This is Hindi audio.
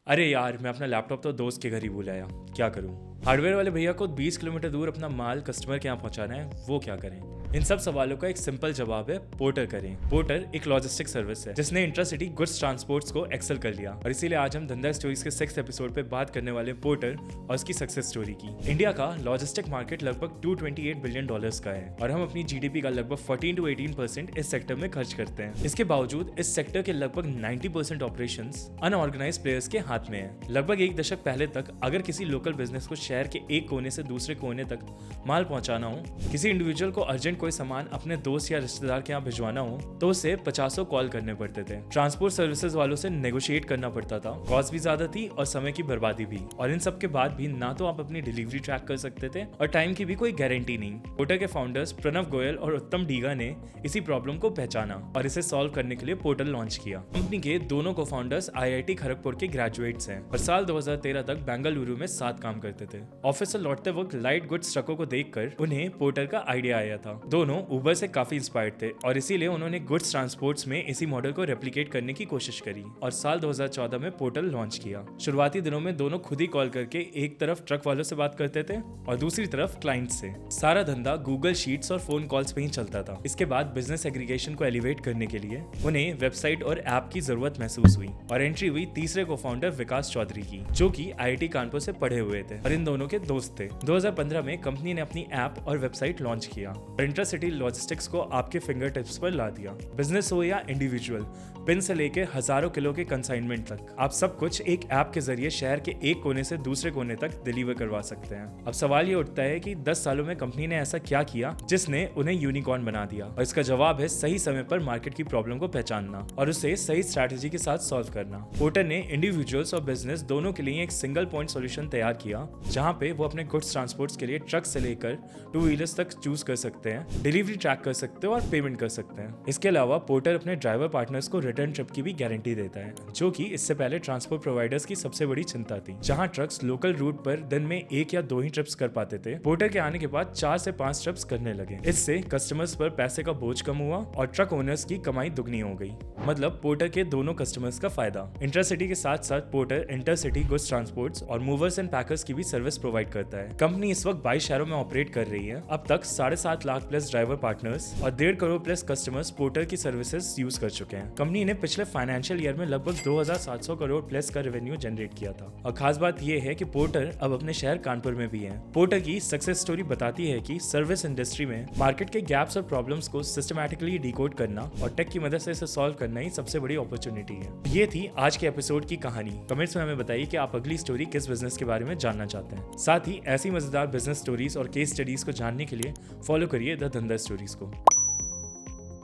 अरे यार, मैं अपना लैपटॉप तो दोस्त के घर ही भूल आया, क्या करूं। हार्डवेयर वाले भैया को 20 किलोमीटर दूर अपना माल कस्टमर के यहाँ पहुंचाना है, वो क्या करें। इन सब सवालों का एक सिंपल जवाब है पोर्टर करें। पोर्टर एक लॉजिस्टिक सर्विस है जिसने इंट्रासिटी गुड्स ट्रांसपोर्ट्स को एक्सेल कर लिया, और इसीलिए आज हम धंधा स्टोरीज के 6th एपिसोड पे बात करने वाले पोर्टर और उसकी सक्सेस स्टोरी की। इंडिया का लॉजिस्टिक मार्केट लगभग $228 बिलियन का है और हम अपनी जीडीपी का लगभग 14 to 18% इस सेक्टर में खर्च करते हैं। इसके बावजूद इस सेक्टर के लगभग 90% ऑपरेशंस अनऑर्गेनाइज्ड प्लेयर्स के हाथ में है। लगभग एक दशक पहले तक अगर किसी लोकल बिजनेस को शहर के एक कोने से दूसरे कोने तक माल पहुंचाना हो, किसी इंडिविजुअल को अर्जेंट कोई सामान अपने दोस्त या रिश्तेदार के यहाँ भिजवाना हो, तो उसे 50 कॉल करने पड़ते थे। ट्रांसपोर्ट सर्विसेज वालों से नेगोशिएट करना पड़ता था, कॉस्ट भी ज्यादा थी और समय की बर्बादी भी। और इन सब के बाद भी ना तो आप अपनी डिलीवरी ट्रैक कर सकते थे और टाइम की भी कोई गारंटी नहीं। पोर्टर के फाउंडर्स प्रणव गोयल और उत्तम डीगा ने इसी प्रॉब्लम को पहचाना और इसे सॉल्व करने के लिए पोर्टल लॉन्च किया। कंपनी के दोनों को फाउंडर्स IIT खड़गपुर के ग्रेजुएट्स हैं और साल 2013 तक बेंगलुरु में साथ काम करते थे। ऑफिस से लौटते वक्त लाइट गुड्स ट्रकों को देखकर उन्हें पोर्टर का आइडिया आया था। दोनों उबर से काफी इंस्पायर्ड थे और इसीलिए उन्होंने गुड्स ट्रांसपोर्ट्स में इसी मॉडल को रेप्लिकेट करने की कोशिश करी और साल 2014 में पोर्टल लॉन्च किया। शुरुआती दिनों में दोनों खुद ही कॉल करके एक तरफ ट्रक वालों से बात करते थे और दूसरी तरफ क्लाइंट से। सारा धंधा गूगल शीट्स और फोन कॉल्स पे ही चलता था। इसके बाद बिजनेस एग्रीगेशन को एलिवेट करने के लिए उन्हें वेबसाइट और ऐप की जरूरत महसूस हुई और एंट्री हुई तीसरे को फाउंडर विकास चौधरी की, जो कि IIT कानपुर से पढ़े हुए थे और इन दोनों के दोस्त थे। 2015 में कंपनी ने अपनी ऐप और वेबसाइट लॉन्च किया और इंट्रासिटी लॉजिस्टिक्स को आपके फिंगर टिप्स पर ला दिया। बिजनेस हो या इंडिविजुअल, पिन से लेके हजारों किलो के कंसाइनमेंट तक, आप सब कुछ एक ऐप के जरिए शहर के एक कोने से दूसरे कोने तक डिलीवर करवा सकते हैं। अब सवाल ये उठता है कि 10 सालों में कंपनी ने ऐसा क्या किया जिसने उन्हें यूनिकॉर्न बना दिया, और इसका जवाब है सही समय पर मार्केट की प्रॉब्लम को पहचानना और उसे सही स्ट्रैटेजी के साथ सॉल्व करना। पोर्टर ने इंडिविजुअल्स और बिजनेस दोनों के लिए एक सिंगल पॉइंट सॉल्यूशन तैयार किया, जहां पे वो अपने गुड्स ट्रांसपोर्ट्स के लिए ट्रक से लेकर 2 व्हीलर्स तक चूज कर सकते हैं, डिलीवरी ट्रैक कर सकते हैं और पेमेंट कर सकते हैं। इसके अलावा पोर्टर अपने ड्राइवर पार्टनर्स को रिटर्न ट्रिप की भी गारंटी देता है, जो कि इससे पहले ट्रांसपोर्ट प्रोवाइडर्स की सबसे बड़ी चिंता थी। जहां ट्रक्स लोकल रूट पर दिन में 1 या 2 ही ट्रिप्स कर पाते थे, पोर्टर के आने के बाद 4 से 5 ट्रिप्स करने लगे। इससे कस्टमर्स पर पैसे का बोझ कम हुआ और ट्रक ओनर्स की कमाई दुगनी हो गई। मतलब पोर्टर के दोनों कस्टमर्स का फायदा। इंटरसिटी के साथ साथ पोर्टर इंटरसिटी गुड्स ट्रांसपोर्ट्स और मूवर्स एंड पैकर्स की भी सर्विस प्रोवाइड करता है। कंपनी इस वक्त 22 शहरों में ऑपरेट कर रही है। अब तक 7.5 लाख प्लस ड्राइवर पार्टनर्स और 1.5 करोड़ प्लस कस्टमर्स पोर्टर की सर्विसेज यूज कर चुके हैं। कंपनी ने पिछले फाइनेंशियल ईयर में लगभग 2700 करोड़ प्लस का रेवेन्यू जनरेट किया था। और खास बात यह है कि पोर्टर अब अपने शहर कानपुर में भी है। पोर्टर की सक्सेस स्टोरी बताती है कि सर्विस इंडस्ट्री में मार्केट के गैप्स और प्रॉब्लम्स को सिस्टमैटिकली डिकोड करना और टेक की मदद से इसे सॉल्व करना ही सबसे बड़ी अपॉर्चुनिटी है। ये थी आज के एपिसोड की कहानी। कमेंट्स में हमें बताइए कि आप अगली स्टोरी किस बिजनेस के बारे में जानना चाहते हैं। साथ ही ऐसी मजेदार बिजनेस स्टोरीज और केस स्टडीज को जानने के लिए फॉलो करिए द धंधा स्टोरीज को।